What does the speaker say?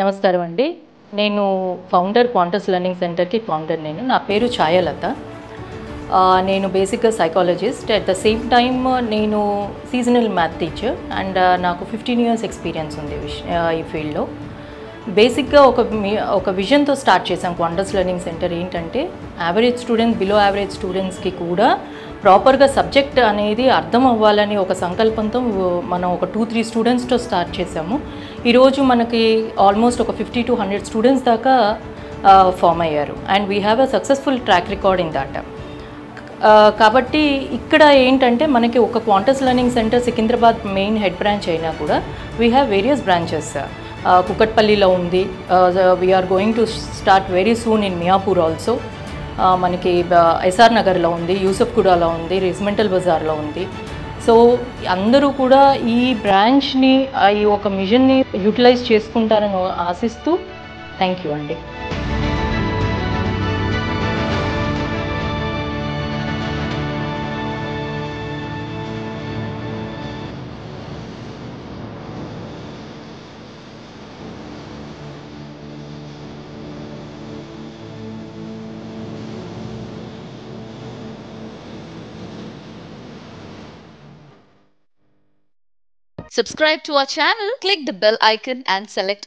నమస్కారం అండి. నేను ఫౌండర్ క్వాంటస్ లెర్నింగ్ సెంటర్‌కి ఫౌండర్ నేను. నా పేరు ఛాయలత. నేను బేసిక్‌గా psychologist. At the same time నేను సీజనల్ మ్యాథ్ టీచర్ అండ్ నాకు 15 ఇయర్స్ ఎక్స్‌పీరియన్స్ ఉంది ఈ ఫీల్డ్‌లో. బేసిక్‌గా ఒక విజన్‌తో స్టార్ట్ చేసాం క్వాంటస్ లెర్నింగ్ సెంటర్. ఏంటంటే యావరేజ్ స్టూడెంట్, బిలో యావరేజ్ స్టూడెంట్స్‌కి కూడా ప్రాపర్‌గా సబ్జెక్ట్ అనేది అర్థం అవ్వాలని ఒక సంకల్పంతో మనం ఒక 2-3 స్టూడెంట్స్‌తో స్టార్ట్ చేసాము. ఈరోజు మనకి ఆల్మోస్ట్ ఒక 50-100 స్టూడెంట్స్ దాకా ఫామ్ అయ్యారు. And we have a successful track record in that. కాబట్టి ఇక్కడ ఏంటంటే మనకి ఒక Quantus learning centre Secunderabad main head branch అయినా కూడా వీ హ్యావ్ వేరియస్ బ్రాంచెస్. కుకట్పల్లిలో ఉంది. We're going to start very soon in Miyapur also. మనకి ఎస్ఆర్ నగర్లో ఉంది, యూసఫ్గూడలో ఉంది, రెజిమెంటల్ బజార్లో ఉంది. సో అందరూ కూడా ఈ బ్రాంచ్ని, ఈ ఒక మిషన్ని యూటిలైజ్ చేసుకుంటారని ఆశిస్తూ థ్యాంక్ యూ అండి. Subscribe to our channel, click the bell icon and select